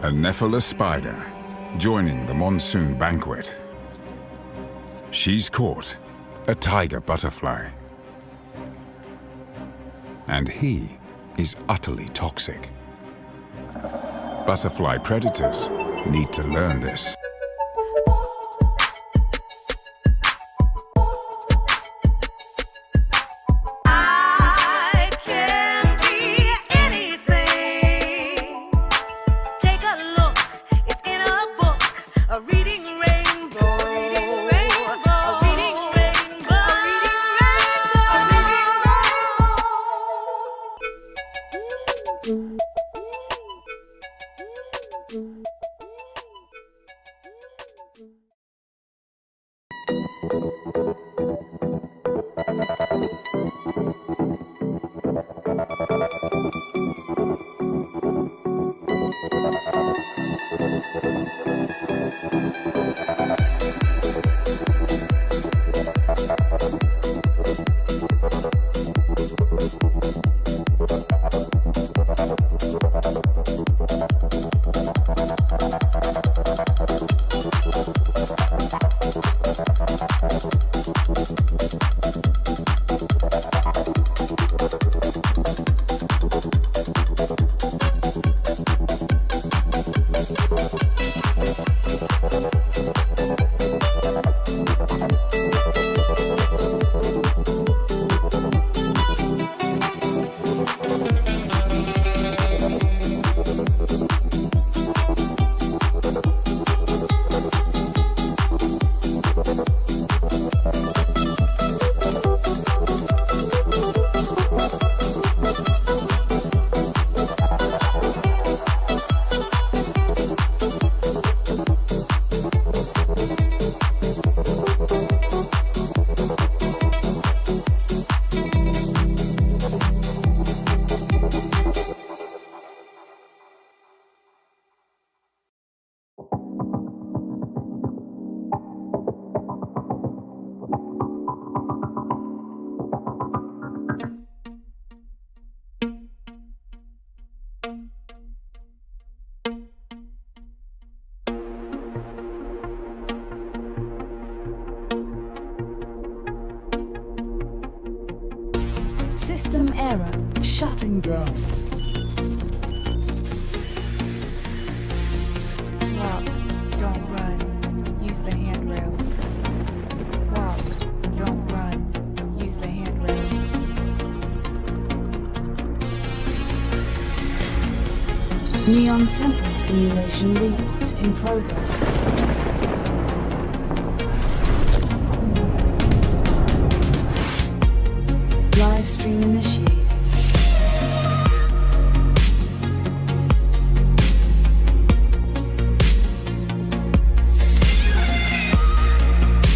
A Nephilim spider joining the monsoon banquet. She's caught a tiger butterfly. And he is utterly toxic. Butterfly predators need to learn this. System error. Shutting down. Walk, don't run. Use the handrails. Walk, don't run. Use the handrails. Neon Temple simulation reboot in progress. Live stream initiated.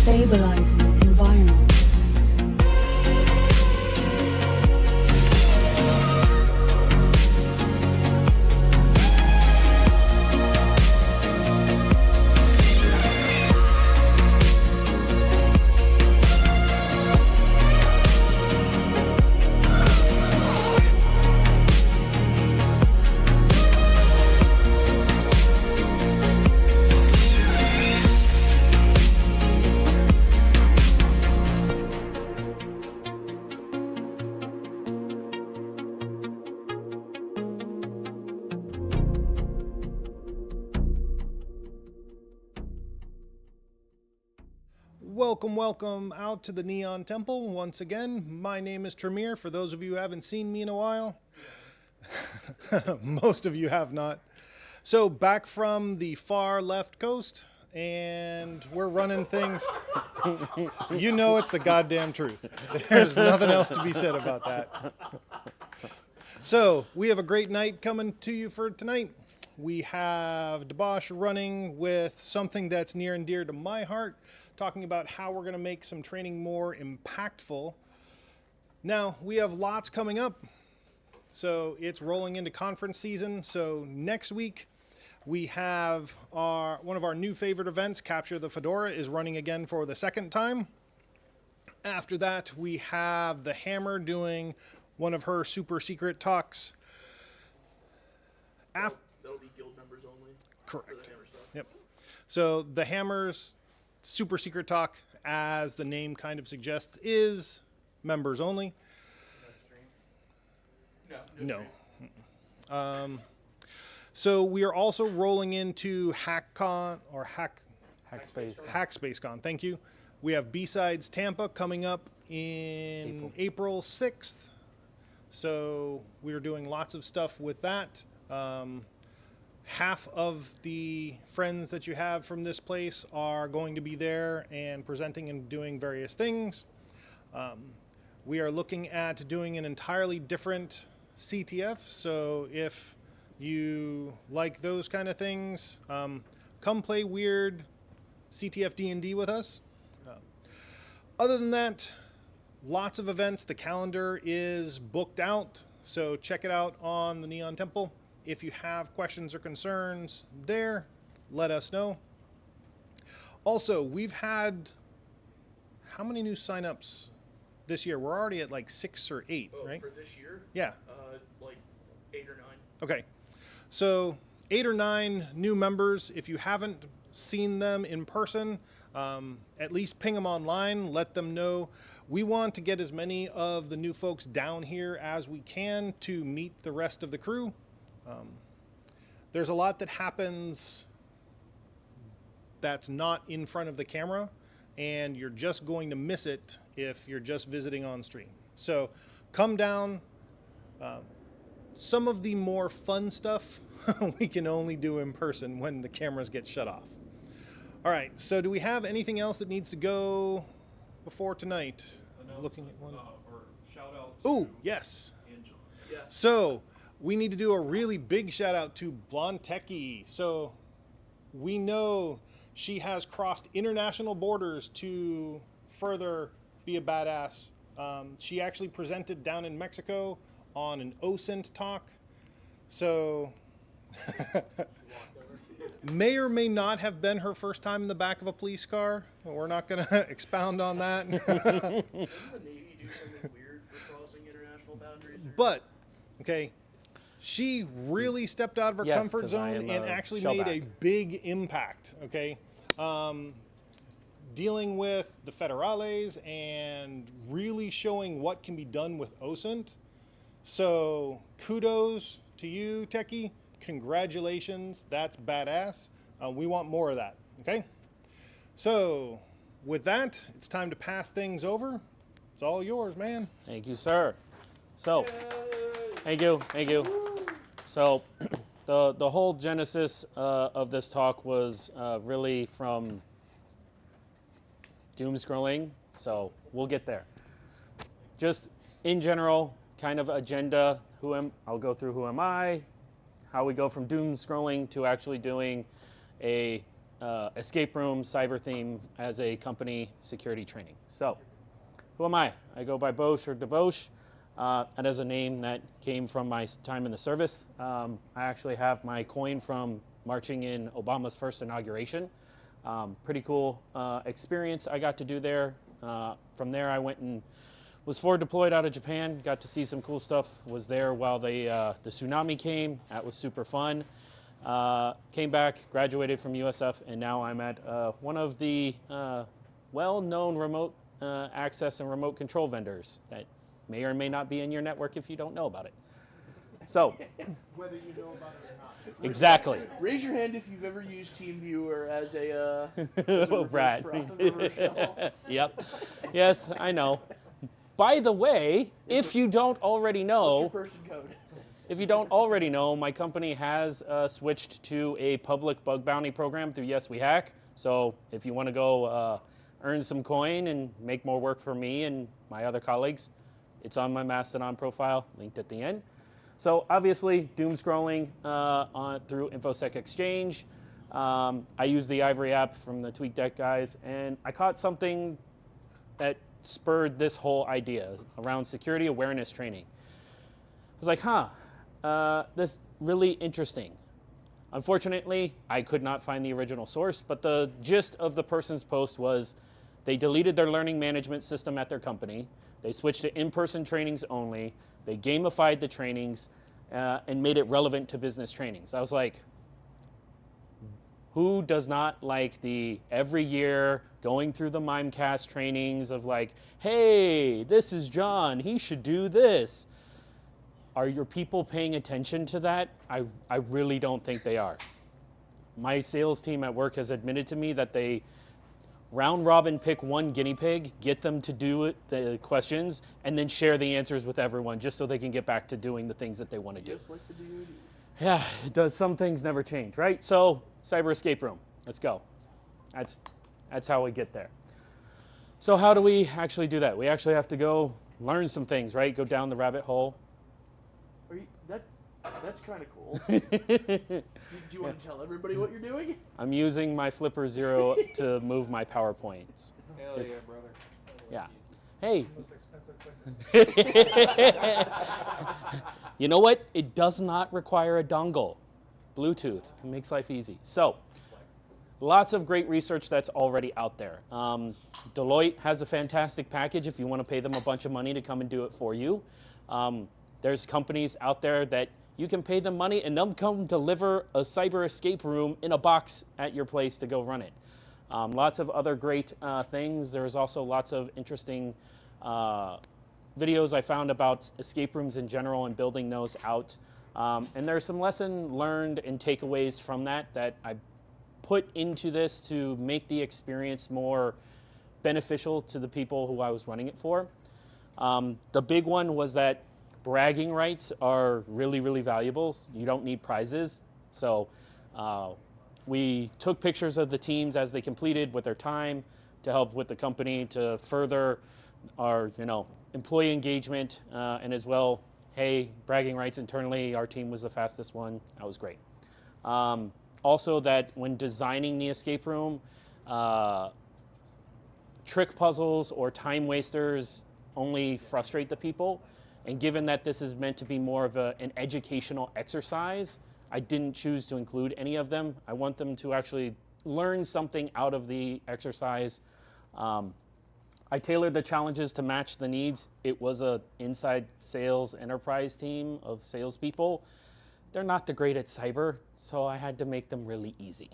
Stabilizing environment. Welcome out to the Neon Temple once again. My name is Tremere. For those of you who haven't seen me in a while, most of you have not. So back from the far left coast, and we're running things. You know it's the goddamn truth. There's nothing else to be said about that. So we have a great night coming to you for tonight. We have B0sh running with something that's near and dear to my heart, talking about how we're going to make some training more impactful. Now, we have lots coming up. So it's rolling into conference season. So next week, we have one of our new favorite events, Capture the Fedora, is running again for the second time. After that, we have the Hammer doing one of her super secret talks. That'll be guild members only. Correct. Yep. So the Hammers super secret talk, as the name kind of suggests, is members only. No. So we are also rolling into HackCon or HackSpaceCon. Thank you. We have B-Sides Tampa coming up in April 6th. So we are doing lots of stuff with that. Half of the friends that you have from this place are going to be there and presenting and doing various things. We are looking at doing an entirely different CTF. So if you like those kind of things, come play weird CTF D&D with us. Other than that, lots of events. The calendar is booked out, so check it out on the Neon Temple. If you have questions or concerns there, let us know. Also, we've had how many new signups this year? We're already at like 6 or 8, right? For this year? Yeah. Like 8 or 9. Okay. So 8 or 9 new members. If you haven't seen them in person, at least ping them online, let them know. We want to get as many of the new folks down here as we can to meet the rest of the crew. There's a lot that happens that's not in front of the camera, and you're just going to miss it if you're just visiting on stream. So come down. Some of the more fun stuff we can only do in person when the cameras get shut off. All right, so do we have anything else that needs to go before tonight? Looking at one. Or shout out Ooh, yes. Angel. Yeah. So we need to do a really big shout out to Blonde Techie. So we know she has crossed international borders to further be a badass. She actually presented down in Mexico on an OSINT talk. So may or may not have been her first time in the back of a police car. We're not going to expound on that. Doesn't the Navy do something weird for crossing international boundaries? But, okay, she really stepped out of her Yes, comfort 'cause I zone am and a actually shellback. made a big impact, okay? Dealing with the federales and really showing what can be done with OSINT. So kudos to you, Techie. Congratulations. That's badass. We want more of that, okay? So with that, it's time to pass things over. It's all yours, man. Thank you, sir. So, thank you. So, the whole genesis of this talk was really from doom scrolling. So we'll get there. Just in general, kind of agenda. I'll go through who am I, how we go from doom scrolling to actually doing a escape room cyber theme as a company security training. So, who am I? I go by B0sh or B0sh. That is a name that came from my time in the service. I actually have my coin from marching in Obama's first inauguration. Pretty cool experience I got to do there. From there, I went and was forward deployed out of Japan. Got to see some cool stuff. Was there while the tsunami came. That was super fun. Came back, graduated from USF, and now I'm at one of the well-known remote access and remote control vendors that may or may not be in your network if you don't know about it. So, Whether you know about it or not. exactly. Raise your hand if you've ever used TeamViewer as a Brad. reverse shell. Yep. Yes, I know. By the way, if you don't already What's know, your person code? my company has switched to a public bug bounty program through Yes We Hack. So if you want to go earn some coin and make more work for me and my other colleagues, it's on my Mastodon profile, linked at the end. So obviously, doom scrolling through InfoSec Exchange. I use the Ivory app from the TweakDeck guys, and I caught something that spurred this whole idea around security awareness training. I was like, this really interesting. Unfortunately, I could not find the original source, but the gist of the person's post was they deleted their learning management system at their company. They switched to in-person trainings only. They gamified the trainings and made it relevant to business trainings. I was like, Who does not like the every year going through the Mimecast trainings of like, hey, this is John, he should do this. Are your people paying attention to that? I really don't think they are. My sales team at work has admitted to me that they round robin pick one guinea pig, get them to do it, the questions, and then share the answers with everyone just so they can get back to doing the things that they want to do. Just like the DoD. Yeah, it does. Some things never change, right? So, cyber escape room. Let's go. That's how we get there. So how do we actually do that? We actually have to go learn some things, right? Go down the rabbit hole. Are you, that's kind of cool. Do you want to tell everybody what you're doing? I'm using my Flipper Zero to move my PowerPoints. Hell yeah, brother. Yeah. Hey. Most expensive You know what? It does not require a dongle. Bluetooth. It makes life easy. So, lots of great research that's already out there. Deloitte has a fantastic package if you want to pay them a bunch of money to come and do it for you. There's companies out there that you can pay them money and they'll come deliver a cyber escape room in a box at your place to go run it. Lots of other great things. There's also lots of interesting videos I found about escape rooms in general and building those out. And there's some lesson learned and takeaways from that I put into this to make the experience more beneficial to the people who I was running it for. The big one was that bragging rights are really, really valuable. You don't need prizes. So we took pictures of the teams as they completed with their time to help with the company to further our, employee engagement, and as well, hey, bragging rights internally, our team was the fastest one. That was great. Also that when designing the escape room, trick puzzles or time wasters only frustrate the people. And given that this is meant to be more of an educational exercise, I didn't choose to include any of them. I want them to actually learn something out of the exercise. I tailored the challenges to match the needs. It was an inside sales enterprise team of salespeople. They're not the great at cyber, so I had to make them really easy.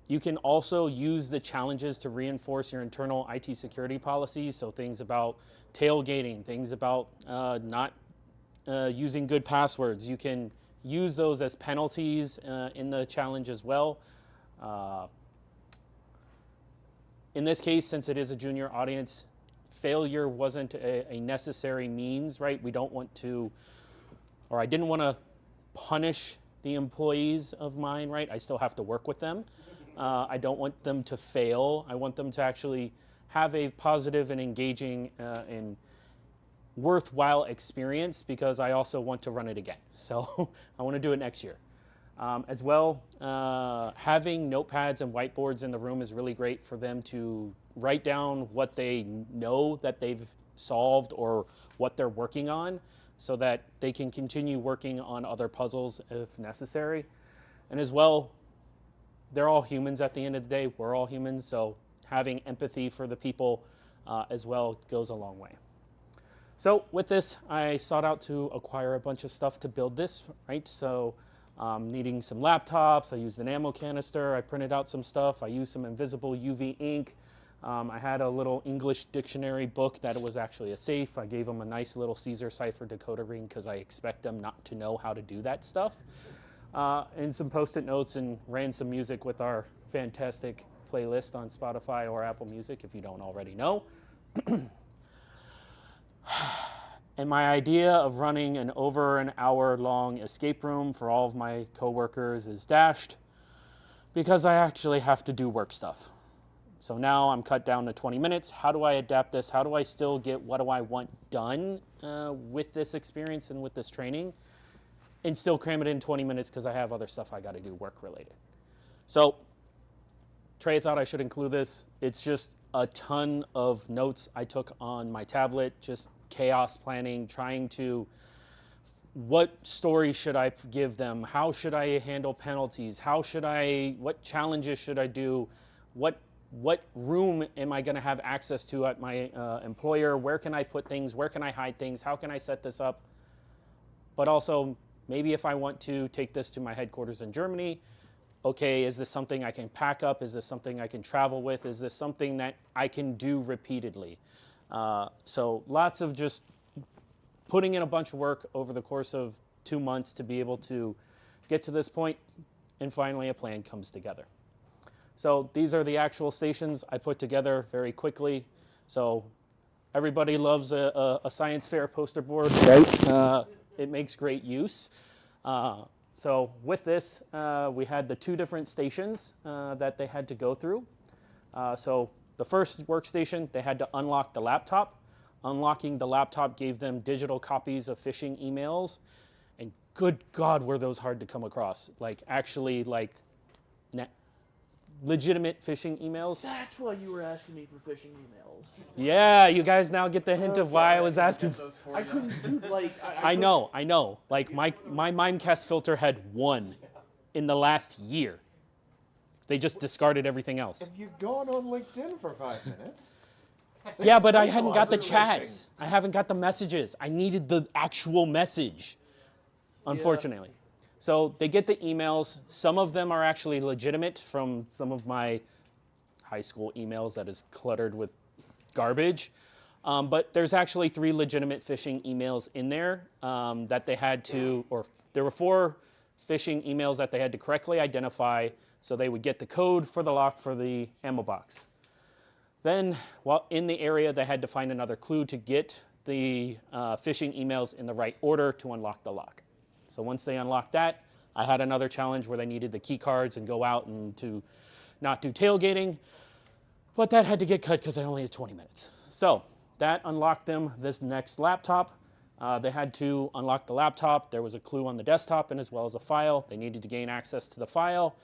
You can also use the challenges to reinforce your internal IT security policies, so things about tailgating, things about not using good passwords. You can use those as penalties in the challenge as well. In this case, since it is a junior audience, failure wasn't a necessary means, right? We don't want to, or I didn't want to punish the employees of mine, right? I still have to work with them. I don't want them to fail. I want them to actually have a positive and engaging and worthwhile experience, because I also want to run it again. So I want to do it next year. As well, having notepads and whiteboards in the room is really great for them to write down what they know that they've solved or what they're working on, so that they can continue working on other puzzles if necessary. And as well, they're all humans at the end of the day. We're all humans, so having empathy for the people as well goes a long way. So with this, I sought out to acquire a bunch of stuff to build this, right? So needing some laptops, I used an ammo canister, I printed out some stuff, I used some invisible UV ink. I had a little English dictionary book that was actually a safe. I gave them a nice little Caesar cipher decoder ring because I expect them not to know how to do that stuff. And some Post-it notes, and ran some music with our fantastic playlist on Spotify or Apple Music if you don't already know. And my idea of running an over an hour long escape room for all of my coworkers is dashed because I actually have to do work stuff. So now I'm cut down to 20 minutes. How do I adapt this? How do I still get what do I want done with this experience and with this training, and still cram it in 20 minutes because I have other stuff I got to do work related? So Trey thought I should include this. It's just a ton of notes I took on my tablet, just chaos planning, trying to, what story should I give them? How should I handle penalties? What challenges should I do? What room am I going to have access to at my employer? Where can I put things? Where can I hide things? How can I set this up? But also, maybe if I want to take this to my headquarters in Germany, okay, is this something I can pack up? Is this something I can travel with? Is this something that I can do repeatedly? So lots of just putting in a bunch of work over the course of 2 months to be able to get to this point, and finally a plan comes together. So these are the actual stations I put together very quickly. So everybody loves a science fair poster board, right? It makes great use. So with this, we had the 2 different stations that they had to go through. So the first workstation, they had to unlock the laptop. Unlocking the laptop gave them digital copies of phishing emails. And good God, were those hard to come across. Like actually legitimate phishing emails. That's why you were asking me for phishing emails. Yeah, you guys now get the hint of why I was asking. I couldn't do, like... I know. Like my Mimecast filter had 1 in the last year. They just discarded everything else. Have you gone on LinkedIn for 5 minutes? Yeah, but I hadn't got the chats. I haven't got the messages. I needed the actual message, unfortunately. Yeah. So they get the emails. Some of them are actually legitimate from some of my high school emails that is cluttered with garbage. But there's actually 3 legitimate phishing emails in there that they had to, or there were 4 phishing emails that they had to correctly identify so they would get the code for the lock for the ammo box. Then, while in the area, they had to find another clue to get the phishing emails in the right order to unlock the lock. So once they unlocked that, I had another challenge where they needed the key cards and go out and to not do tailgating, but that had to get cut because I only had 20 minutes. So that unlocked them this next laptop. They had to unlock the laptop. There was a clue on the desktop and as well as a file. They needed to gain access to the file.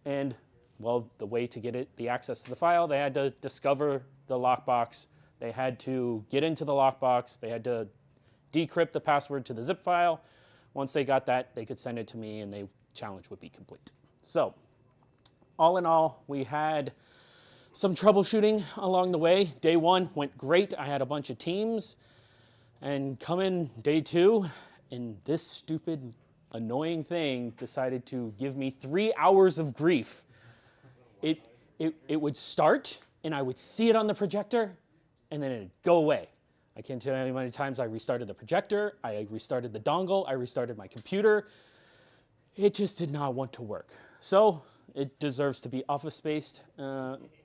And well, the way to get the access to the file, they had to discover the lockbox. They had to get into the lockbox. They had to decrypt the password to the zip file. Once they got that, they could send it to me and the challenge would be complete. So all in all, we had some troubleshooting along the way. Day 1 went great. I had a bunch of teams. And coming day 2, and this stupid, annoying thing decided to give me 3 hours of grief. It would start, and I would see it on the projector, and then it'd go away. I can't tell you how many times I restarted the projector, I restarted the dongle, I restarted my computer. It just did not want to work. So it deserves to be office-based,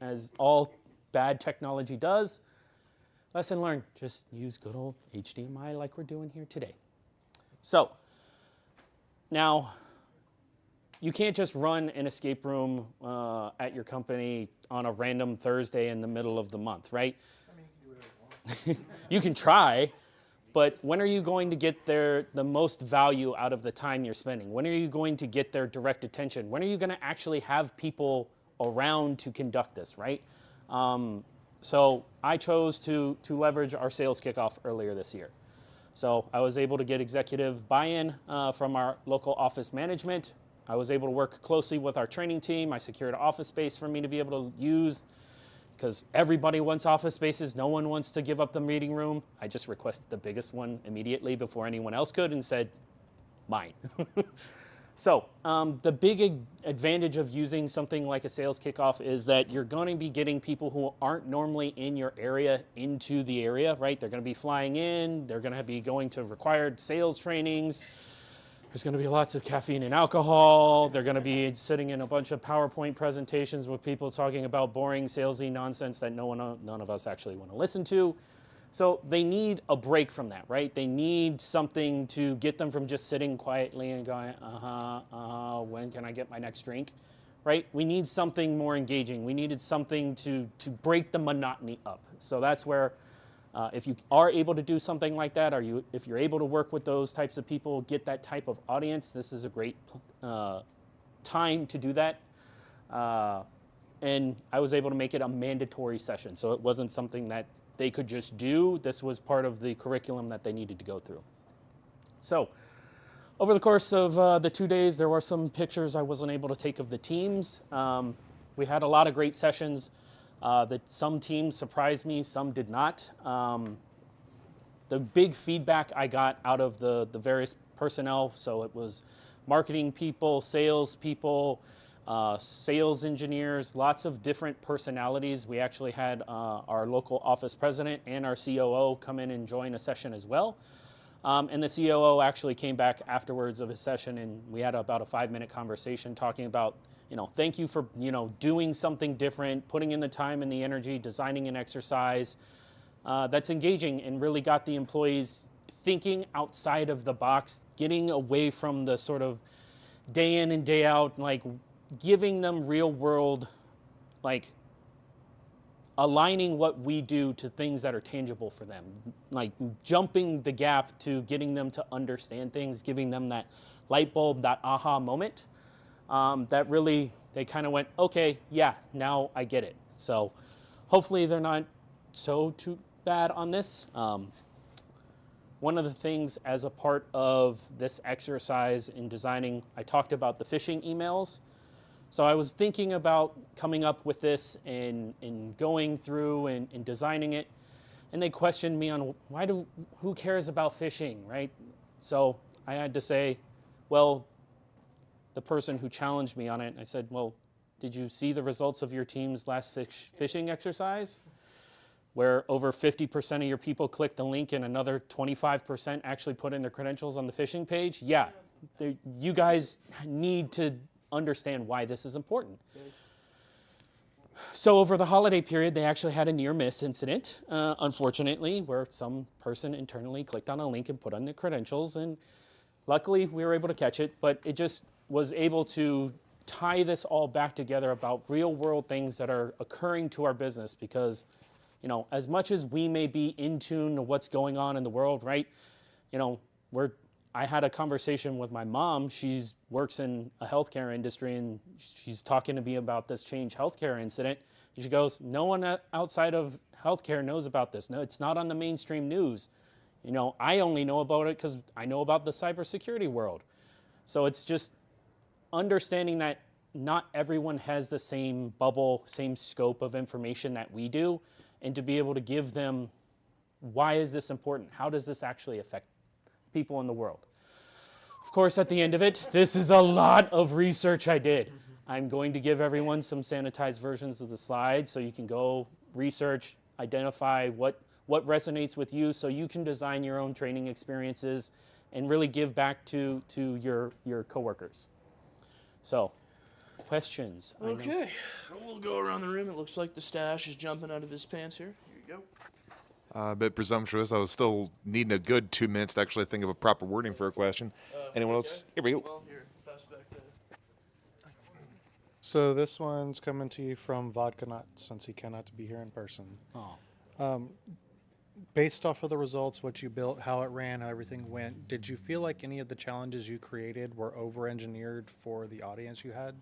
as all bad technology does. Lesson learned, just use good old HDMI like we're doing here today. So now, you can't just run an escape room at your company on a random Thursday in the middle of the month, right? I mean, you can do whatever you want. You can try, but when are you going to get the most value out of the time you're spending? When are you going to get their direct attention? When are you going to actually have people around to conduct this, right? So I chose to leverage our sales kickoff earlier this year. So I was able to get executive buy-in from our local office management. I was able to work closely with our training team. I secured office space for me to be able to use because everybody wants office spaces. No one wants to give up the meeting room. I just requested the biggest one immediately before anyone else could and said, mine. So the big advantage of using something like a sales kickoff is that you're going to be getting people who aren't normally in your area into the area, right? They're going to be flying in. They're going to be going to required sales trainings. There's going to be lots of caffeine and alcohol. They're going to be sitting in a bunch of PowerPoint presentations with people talking about boring salesy nonsense that none of us actually want to listen to. So they need a break from that, right? They need something to get them from just sitting quietly and going, when can I get my next drink, right? We need something more engaging. We needed something to break the monotony up. So that's where if you are able to do something like that, if you're able to work with those types of people, get that type of audience, this is a great time to do that. And I was able to make it a mandatory session. So it wasn't something that they could just do. This was part of the curriculum that they needed to go through. So over the course of the 2 days, there were some pictures I wasn't able to take of the teams. We had a lot of great sessions. Some teams surprised me, some did not. The big feedback I got out of the various personnel, so it was marketing people, sales people, sales engineers, lots of different personalities. We actually had our local office president and our COO come in and join a session as well. And the COO actually came back afterwards of his session, and we had about a 5-minute conversation talking about, thank you for, doing something different, putting in the time and the energy, designing an exercise that's engaging and really got the employees thinking outside of the box, getting away from the sort of day in and day out, like giving them real world, like aligning what we do to things that are tangible for them, like jumping the gap to getting them to understand things, giving them that light bulb, that aha moment, that really, they kind of went, okay, yeah, now I get it. So hopefully they're not so too bad on this. One of the things as a part of this exercise in designing, I talked about the phishing emails. So I was thinking about coming up with this and going through and designing it. And they questioned me on who cares about phishing, right? So I had to say, well, the person who challenged me on it, I said, well, did you see the results of your team's last phishing exercise? Where over 50% of your people clicked the link and another 25% actually put in their credentials on the phishing page? Yeah, you guys need to understand why this is important. So over the holiday period, they actually had a near miss incident, unfortunately, where some person internally clicked on a link and put on their credentials, and luckily we were able to catch it, but it just was able to tie this all back together about real world things that are occurring to our business, because as much as we may be in tune to what's going on in the world, right? I had a conversation with my mom. She works in a healthcare industry, and she's talking to me about this Change Healthcare incident. And she goes, no one outside of healthcare knows about this. No, it's not on the mainstream news. I only know about it because I know about the cybersecurity world. So it's just understanding that not everyone has the same bubble, same scope of information that we do, and to be able to give them, why is this important? How does this actually affect people in the world? Of course, at the end of it, this is a lot of research I did. I'm going to give everyone some sanitized versions of the slides so you can go research, identify what resonates with you, so you can design your own training experiences and really give back to your coworkers. So, questions? Okay, we'll go around the room. It looks like the stash is jumping out of his pants here. Here you go. A bit presumptuous. I was still needing a good 2 minutes to actually think of a proper wording for a question. Anyone else? Here we go. Well, here, pass it back to. So this one's coming to you from Vodka Nut, since he cannot be here in person. Oh. Based off of the results, what you built, how it ran, how everything went, did you feel like any of the challenges you created were over-engineered for the audience you had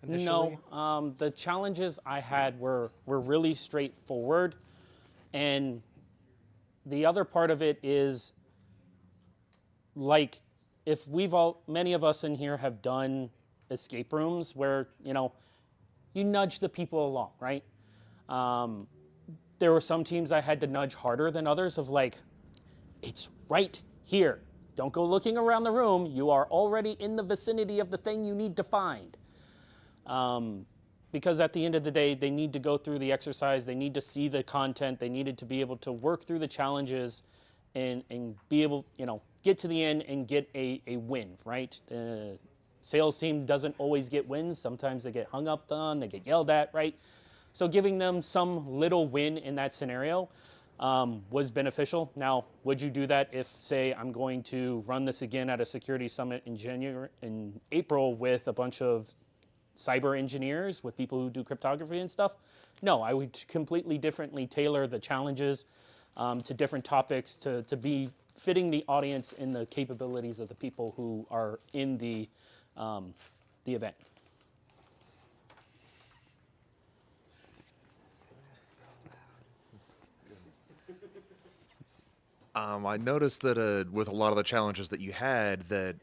initially? No, the challenges I had were really straightforward, and the other part of it is, like, if many of us in here have done escape rooms where, you nudge the people along, right? There were some teams I had to nudge harder than others of like, it's right here. Don't go looking around the room. You are already in the vicinity of the thing you need to find. Because at the end of the day, they need to go through the exercise. They need to see the content. They needed to be able to work through the challenges and be able, get to the end and get a win, right? The sales team doesn't always get wins. Sometimes they get hung up on, they get yelled at, right? So giving them some little win in that scenario was beneficial. Now, would you do that if, say, I'm going to run this again at a security summit in April with a bunch of cyber engineers, with people who do cryptography and stuff? No, I would completely differently tailor the challenges to different topics to be fitting the audience and the capabilities of the people who are in the event. I noticed that with a lot of the challenges that you had, that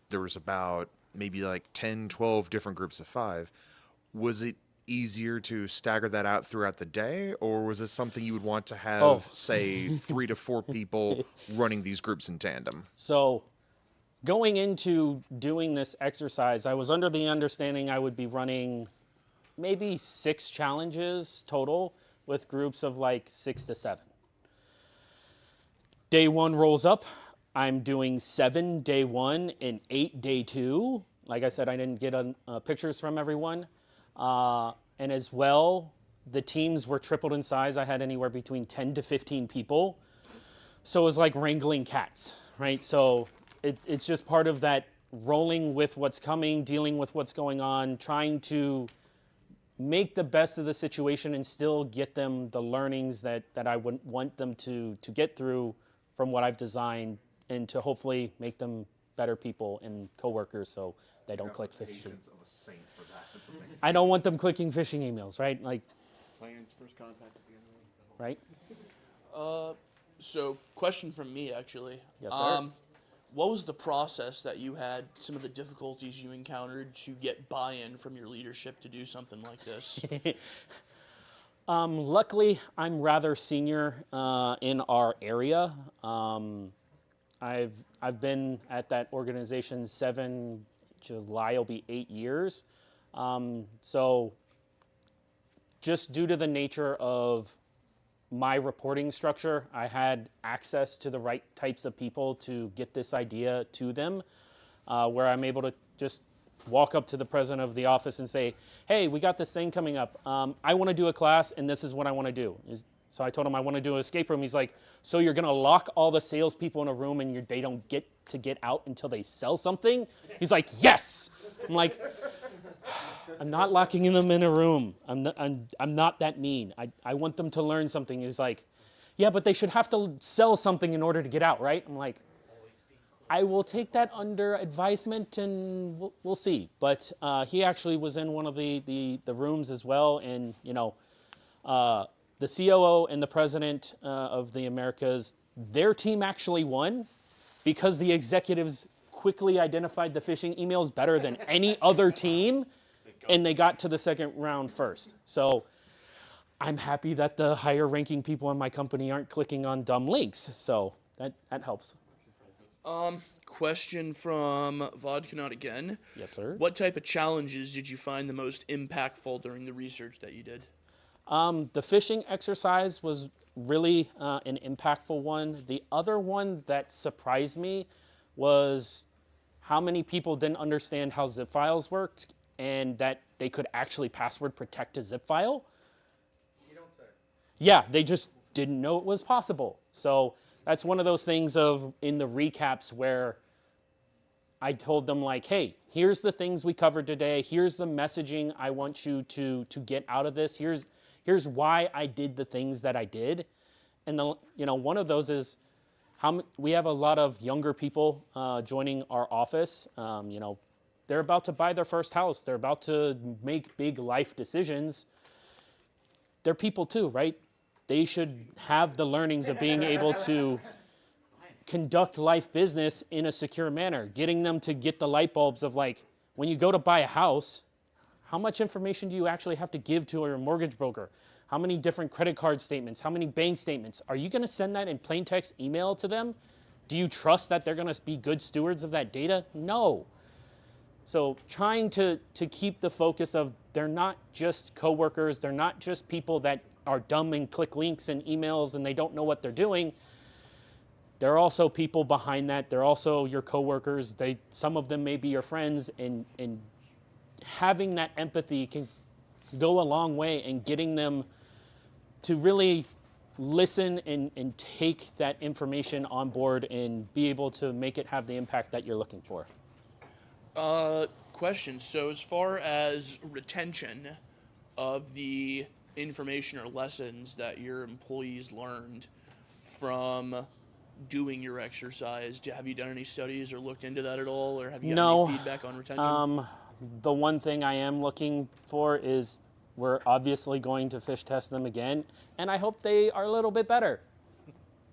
there was about maybe like 10, 12 different groups of 5. Was it easier to stagger that out throughout the day, or was it something you would want to have, say, 3 to 4 people running these groups in tandem? So going into doing this exercise, I was under the understanding I would be running maybe 6 challenges total with groups of like 6 to 7. Day 1 rolls up. I'm doing 7 day 1 and 8 day 2. Like I said, I didn't get pictures from everyone. And as well, the teams were tripled in size. I had anywhere between 10 to 15 people. So it was like wrangling cats, right? So it's just part of that rolling with what's coming, dealing with what's going on, trying to make the best of the situation and still get them the learnings that I would want them to get through from what I've designed, and to hopefully make them better people and coworkers so they don't click phishing. I don't want them clicking phishing emails, right? Like, Plans, first contact at the end of right? So, question from me, actually. Yes, sir. What was the process that you had, some of the difficulties you encountered to get buy-in from your leadership to do something like this? Luckily, I'm rather senior in our area. I've been at that organization July will be 8 years. So just due to the nature of my reporting structure, I had access to the right types of people to get this idea to them, where I'm able to just walk up to the president of the office and say, hey, we got this thing coming up. I want to do a class, and this is what I want to do. So I told him I want to do an escape room. He's like, so you're going to lock all the salespeople in a room and they don't get to get out until they sell something? He's like, yes. I'm like, I'm not locking them in a room. I'm not that mean. I want them to learn something. He's like, yeah, but they should have to sell something in order to get out, right? I'm like, I will take that under advisement and we'll see. But he actually was in one of the rooms as well. And, you know, the COO and the president of the Americas, their team actually won because the executives quickly identified the phishing emails better than any other team, and they got to the second round first. So I'm happy that the higher ranking people in my company aren't clicking on dumb links. So that helps. Question from Vodkanot again. Yes, sir. What type of challenges did you find the most impactful during the research that you did? The phishing exercise was really an impactful one. The other one that surprised me was how many people didn't understand how zip files worked and that they could actually password protect a zip file. You don't say. Yeah, they just didn't know it was possible. So that's one of those things in the recaps where I told them like, hey, here's the things we covered today. Here's the messaging I want you to get out of this. Here's why I did the things that I did. And one of those is we have a lot of younger people joining our office. They're about to buy their first house. They're about to make big life decisions. They're people too, right? They should have the learnings of being able to conduct life business in a secure manner, getting them to get the light bulbs of like, when you go to buy a house, how much information do you actually have to give to your mortgage broker? How many different credit card statements? How many bank statements? Are you going to send that in plain text email to them? Do you trust that they're going to be good stewards of that data? No. So trying to keep the focus of they're not just coworkers, they're not just people that are dumb and click links and emails and they don't know what they're doing. There are also people behind that. They're also your coworkers. Some of them may be your friends, and having that empathy can go a long way in getting them to really listen and take that information on board and be able to make it have the impact that you're looking for. Question. So as far as retention of the information or lessons that your employees learned from doing your exercise, have you done any studies or looked into that at all, or have you got any feedback on retention? The one thing I am looking for is we're obviously going to fish test them again, and I hope they are a little bit better,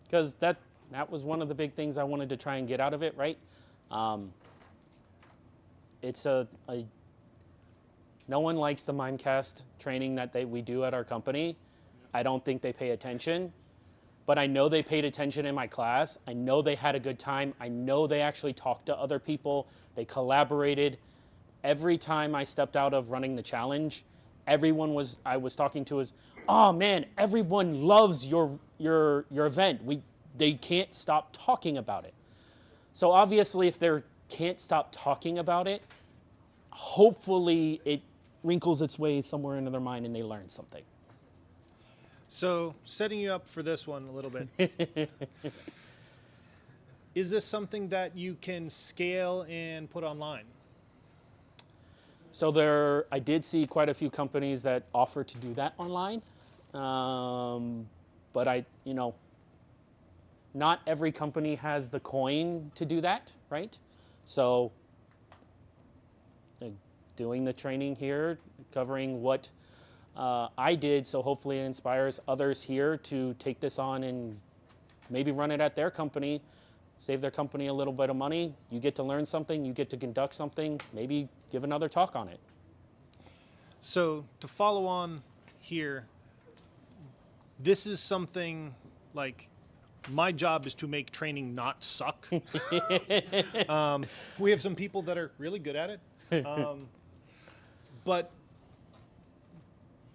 because that was one of the big things I wanted to try and get out of it, right? It's no one likes the Mimecast training that we do at our company. I don't think they pay attention. but I know they paid attention in my class. I know they had a good time. I know they actually talked to other people. They collaborated. Every time I stepped out of running the challenge, everyone I was talking to was, oh man, everyone loves your event. They can't stop talking about it. So obviously, if they can't stop talking about it, hopefully it wrinkles its way somewhere into their mind and they learn something. So, setting you up for this one a little bit. Is this something that you can scale and put online? So I did see quite a few companies that offer to do that online, but not every company has the coin to do that, right? So doing the training here, covering what I did, so hopefully it inspires others here to take this on and maybe run it at their company, save their company a little bit of money. You get to learn something, you get to conduct something, maybe give another talk on it. So to follow on here, this is something like my job is to make training not suck. We have some people that are really good at it. But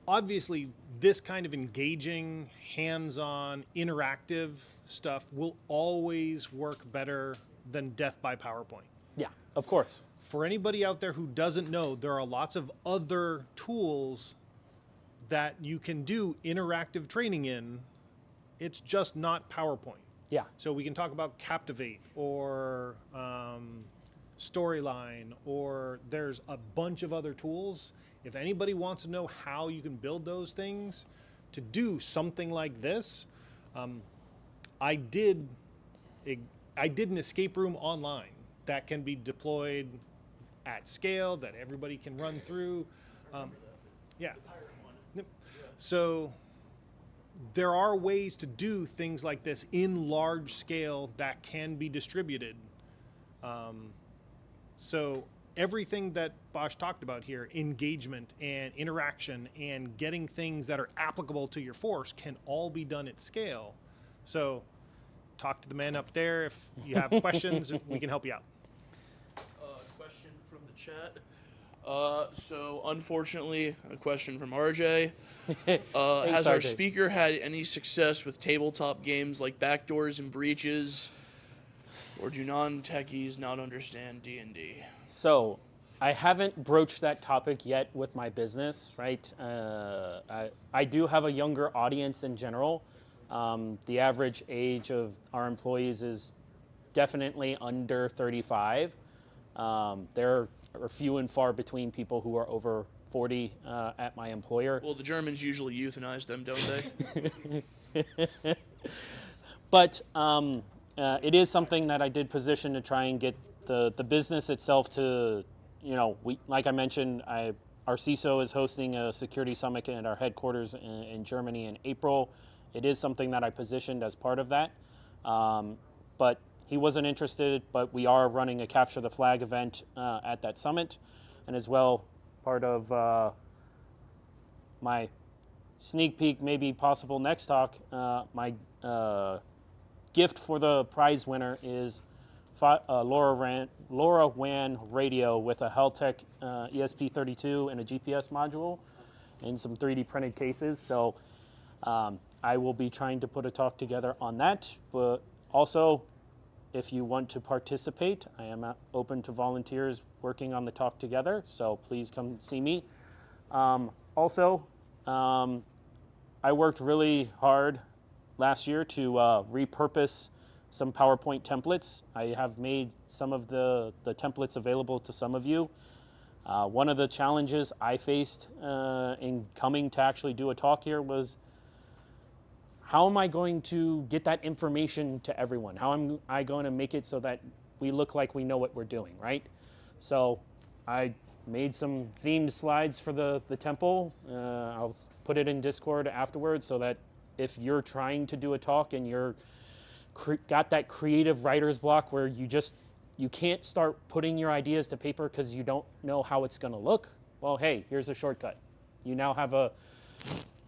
obviously this kind of engaging, hands-on, interactive stuff will always work better than death by PowerPoint. Yeah, of course. For anybody out there who doesn't know, there are lots of other tools that you can do interactive training in. It's just not PowerPoint. Yeah. So we can talk about Captivate or Storyline, or there's a bunch of other tools. If anybody wants to know how you can build those things to do something like this, I did an escape room online that can be deployed at scale, that everybody can run through. Yeah. So there are ways to do things like this in large scale that can be distributed. So everything that B0sh talked about here, engagement and interaction and getting things that are applicable to your force, can all be done at scale. So talk to the man up there. If you have questions, we can help you out. Question from the chat. So unfortunately, a question from RJ. Has our RJ. speaker had any success with tabletop games like backdoors and breaches, or do non-techies not understand D&D? So I haven't broached that topic yet with my business, right? I do have a younger audience in general. The average age of our employees is definitely under 35. There are few and far between people who are over 40 at my employer. Well, the Germans usually euthanize them, don't they? But it is something that I did position to try and get the business itself to, like I mentioned, our CISO is hosting a security summit at our headquarters in Germany in April. It is something that I positioned as part of that. But he wasn't interested, but we are running a Capture the Flag event at that summit. And as well, part of my sneak peek, maybe possible next talk, my gift for the prize winner is LoRaWAN radio with a Heltec ESP32 and a GPS module and some 3D printed cases. So I will be trying to put a talk together on that. But also, if you want to participate, I am open to volunteers working on the talk together. So please come see me. Also, I worked really hard last year to repurpose some PowerPoint templates. I have made some of the templates available to some of you. One of the challenges I faced in coming to actually do a talk here was, how am I going to get that information to everyone? How am I going to make it so that we look like we know what we're doing, right? So I made some themed slides for the temple. I'll put it in Discord afterwards so that if you're trying to do a talk and you're got that creative writer's block where you can't start putting your ideas to paper because you don't know how it's going to look, well, hey, here's a shortcut. You now have a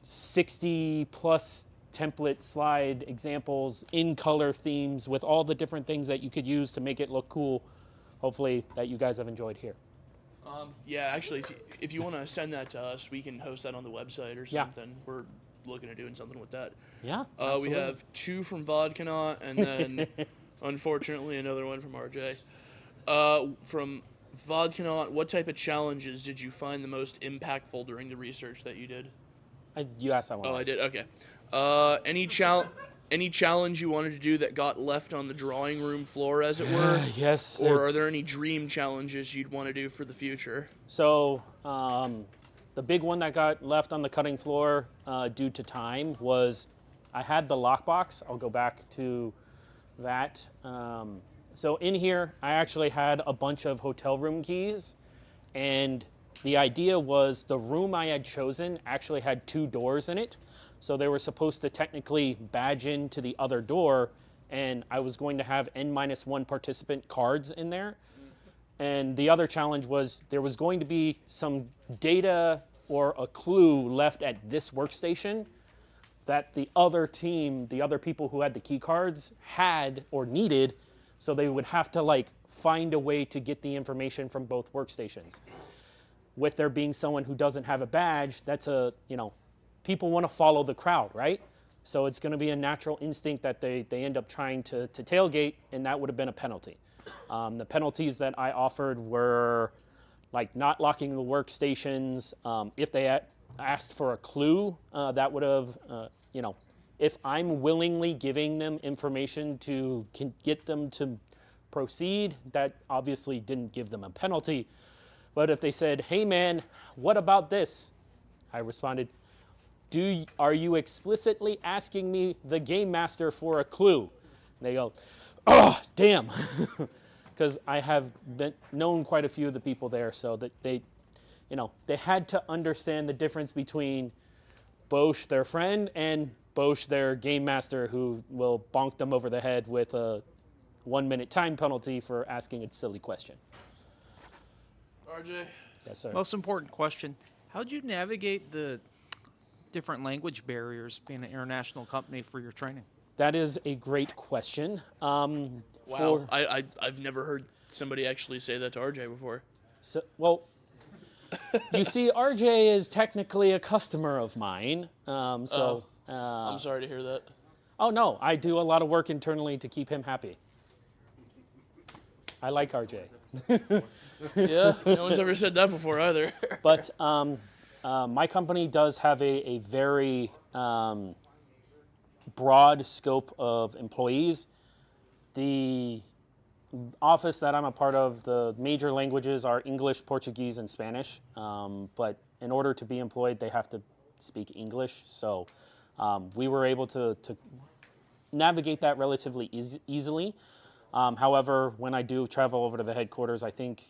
60 plus template slide examples in color themes with all the different things that you could use to make it look cool. Hopefully that you guys have enjoyed here. Yeah, actually, if you want to send that to us, we can host that on the website or Yeah. something. We're looking at doing something with that. Yeah, We absolutely. have 2 from Vodkanaut, and then, unfortunately, another one from RJ. From Vodkanaut, what type of challenges did you find the most impactful during the research that you did? You asked that one. Oh, I did? Okay. Any challenge you wanted to do that got left on the drawing room floor, as it were? Yes. Or are there any dream challenges you'd want to do for the future? So the big one that got left on the cutting floor due to time was I had the lockbox. I'll go back to that. So in here, I actually had a bunch of hotel room keys, and the idea was the room I had chosen actually had 2 doors in it. So they were supposed to technically badge into the other door, and I was going to have N-1 participant cards in there. And the other challenge was there was going to be some data or a clue left at this workstation that the other team, the other people who had the key cards had or needed, so they would have to like find a way to get the information from both workstations. With there being someone who doesn't have a badge, that's a, people want to follow the crowd, right? So it's going to be a natural instinct that they end up trying to tailgate, and that would have been a penalty. The penalties that I offered were like not locking the workstations. If they had asked for a clue, that would have, if I'm willingly giving them information to get them to proceed, that obviously didn't give them a penalty. But if they said, hey man, what about this? I responded, are you explicitly asking me, the game master, for a clue? And they go, oh, damn. Because I have known quite a few of the people there, so that they had to understand the difference between B0sh, their friend, and B0sh, their game master, who will bonk them over the head with a 1-minute time penalty for asking a silly question. RJ? Yes, sir. Most important question: how'd you navigate the different language barriers being an international company for your training? That is a great question. Wow, I've never heard somebody actually say that to RJ before. Well, you see, RJ is technically a customer of mine. I'm sorry to hear that. Oh no, I do a lot of work internally to keep him happy. I like RJ. Yeah, no one's ever said that before either. But my company does have a very broad scope of employees. The office that I'm a part of, the major languages are English, Portuguese, and Spanish. But in order to be employed, they have to speak English. So we were able to navigate that relatively easily. However, when I do travel over to the headquarters, I think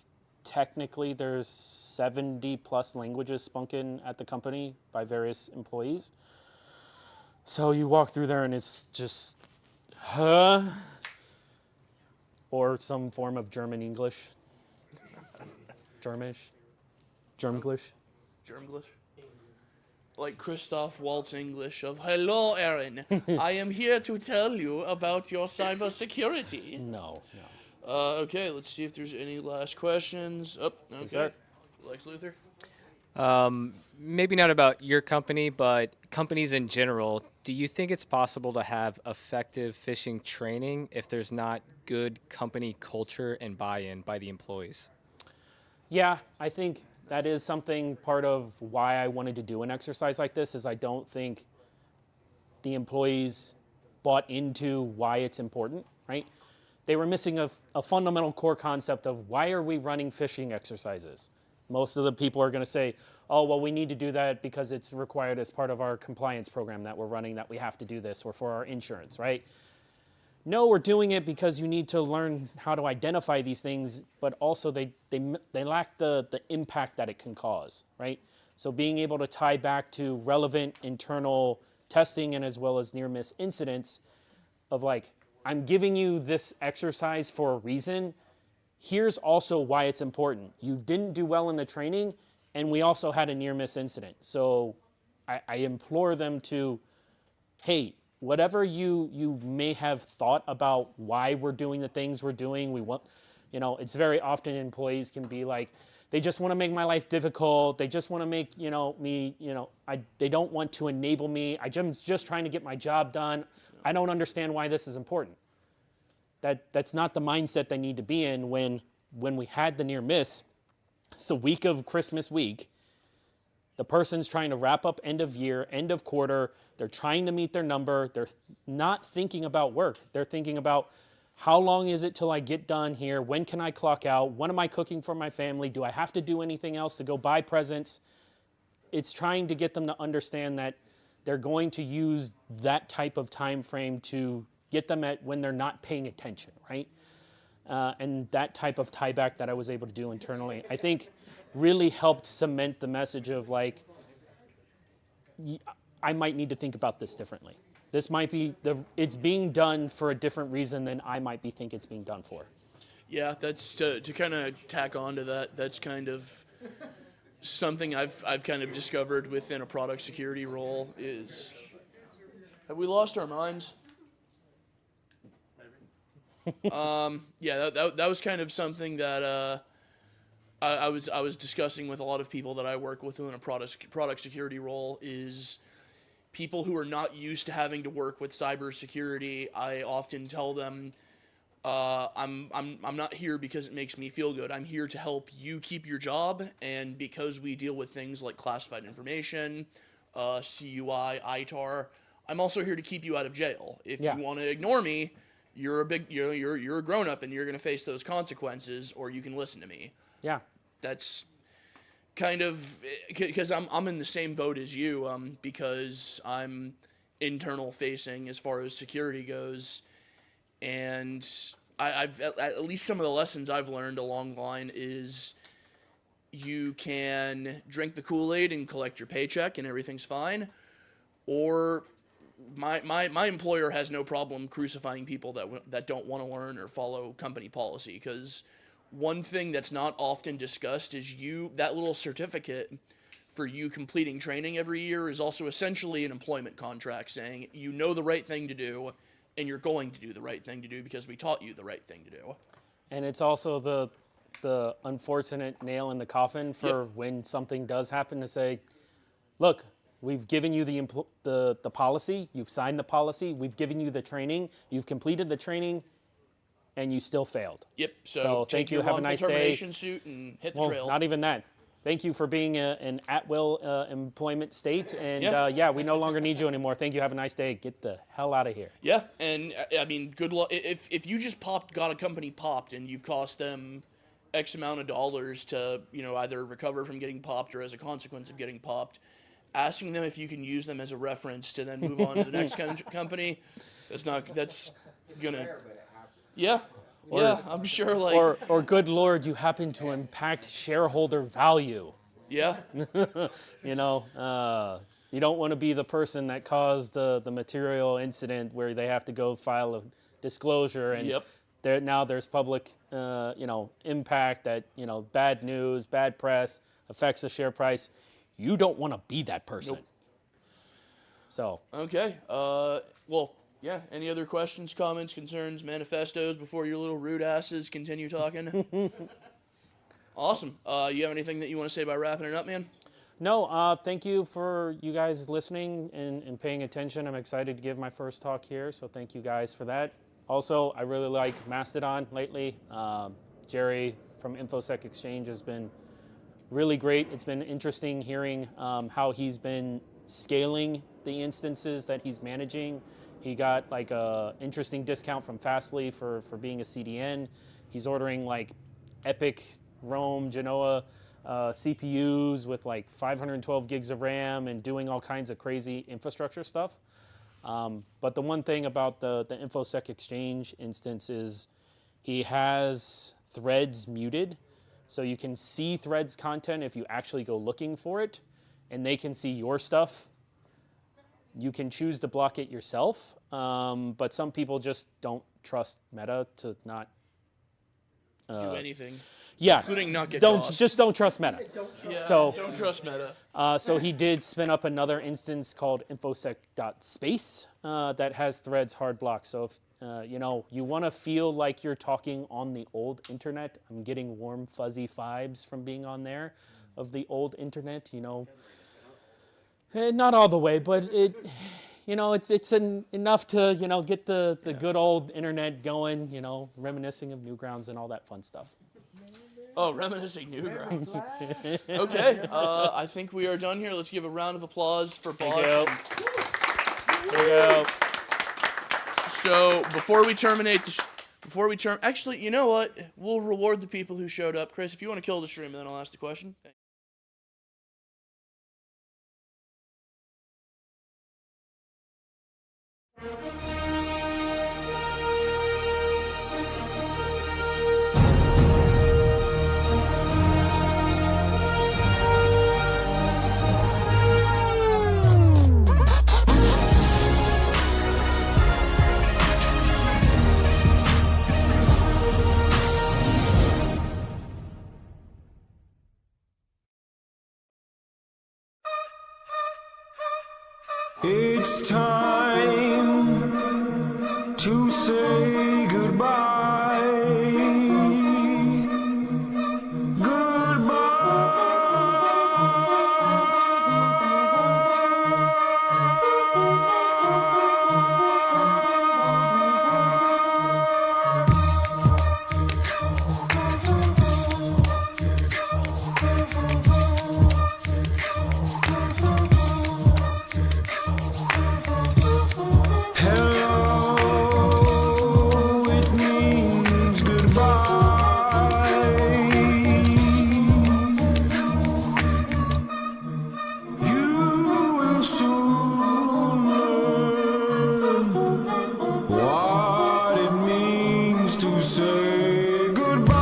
technically there's 70 plus languages spoken at the company by various employees. So you walk through there and it's just, huh? Or some form of German English. Germish. Germglish. Germglish? Like Christoph Waltz English of, hello, Aaron. I am here to tell you about your cybersecurity. No. Okay, let's see if there's any last questions. Oh, okay. Yes, sir. Lex Luthor? Maybe not about your company, but companies in general. Do you think it's possible to have effective phishing training if there's not good company culture and buy-in by the employees? Yeah, I think that is something part of why I wanted to do an exercise like this, is I don't think the employees bought into why it's important, right? They were missing a fundamental core concept of why are we running phishing exercises? Most of the people are going to say, oh, well, we need to do that because it's required as part of our compliance program that we're running, that we have to do this, or for our insurance, right? No, we're doing it because you need to learn how to identify these things, but also they lack the impact that it can cause, right? So being able to tie back to relevant internal testing and as well as near-miss incidents of like, I'm giving you this exercise for a reason. Here's also why it's important. You didn't do well in the training, and we also had a near-miss incident. So I implore them to hey, whatever you may have thought about why we're doing the things we're doing, we want, it's very often employees can be like, they just want to make my life difficult. They just want to make, me, they don't want to enable me. I'm just trying to get my job done. I don't understand why this is important. That's not the mindset they need to be in when we had the near miss. It's the week of Christmas week. The person's trying to wrap up end of year, end of quarter. They're trying to meet their number. They're not thinking about work. They're thinking about, how long is it till I get done here? When can I clock out? What am I cooking for my family? Do I have to do anything else to go buy presents? It's trying to get them to understand that they're going to use that type of time frame to get them at when they're not paying attention, right? And that type of tieback that I was able to do internally, I think really helped cement the message of like, I might need to think about this differently. This might be, it's being done for a different reason than I might think it's being done for. Yeah, that's to kind of tack on to that. That's kind of something I've kind of discovered within a product security role is, have we lost our minds? Yeah, that was kind of something that I was discussing with a lot of people that I work with in a product security role is people who are not used to having to work with cybersecurity. I often tell them, I'm not here because it makes me feel good. I'm here to help you keep your job, and because we deal with things like classified information, CUI, ITAR, I'm also here to keep you out of jail. If you want to ignore me, you're a grown up and you're going to face those consequences, or you can listen to me. Yeah, that's kind of because I'm in the same boat as you, because I'm internal facing as far as security goes, and I've at least some of the lessons I've learned along the line is you can drink the Kool-Aid and collect your paycheck and everything's fine, or my employer has no problem crucifying people that don't want to learn or follow company policy, because one thing that's not often discussed is that little certificate for you completing training every year is also essentially an employment contract saying you know the right thing to do and you're going to do the right thing to do because we taught you the right thing to do. And it's also the unfortunate nail in the coffin for when something does happen to say, look, we've given you the policy, you've signed the policy, we've given you the training, you've completed the training, and you still failed. Yep. So thank you. Have a nice day. Termination suit and hit the trail. Not even that. Thank you for being an at-will employment state, and we no longer need you anymore. Thank you. Have a nice day. Get the hell out of here. Yeah, and I mean, good luck. If you just got a company popped, and you've cost them X amount of dollars to either recover from getting popped or as a consequence of getting popped, asking them if you can use them as a reference to then move on to the next company, that's gonna. Yeah. I'm sure. Or good Lord, you happen to impact shareholder value. Yeah. You don't want to be the person that caused the material incident where they have to go file a disclosure, and there's public impact that bad news, bad press affects the share price. You don't want to be that person. Nope. So. Okay. Yeah, any other questions, comments, concerns, manifestos before your little rude asses continue talking? Awesome. You have anything that you want to say about wrapping it up, man? No, thank you for you guys listening and paying attention. I'm excited to give my first talk here, so thank you guys for that. Also, I really like Mastodon lately. Jerry from InfoSec Exchange has been really great. It's been interesting hearing how he's been scaling the instances that he's managing. He got like a interesting discount from Fastly for being a CDN. He's ordering like Epic, Rome, Genoa CPUs with like 512 gigs of RAM and doing all kinds of crazy infrastructure stuff. But the one thing about the InfoSec Exchange instance is he has threads muted. So you can see threads content if you actually go looking for it, and they can see your stuff. You can choose to block it yourself, but some people just don't trust Meta to not do anything. Yeah. Including not get don't DOSed. just don't trust Meta. Yeah, So don't trust Meta. so he did spin up another instance called infosec.space that has threads hard blocked. So if you want to feel like you're talking on the old internet, I'm getting warm fuzzy vibes from being on there of the old internet. Not all the way, but it's enough to get the good old internet going. Reminiscing of Newgrounds and all that fun stuff. Oh, reminiscing Newgrounds. Okay, I think we are done here. Let's give a round of applause for B0sh. There you go. So before we terminate actually, you know what? We'll reward the people who showed up. Chris, if you want to kill the stream, then I'll ask the question. It's time to say goodbye. Hello, it means goodbye. You will soon learn what it means to say goodbye.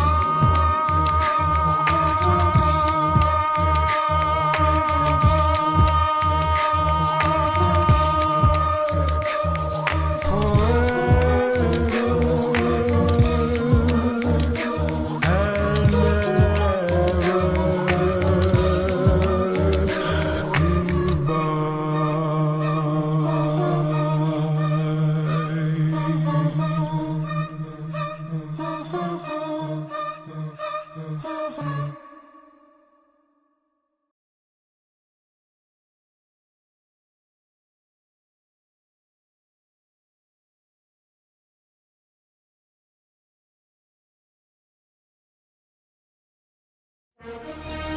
Thank you.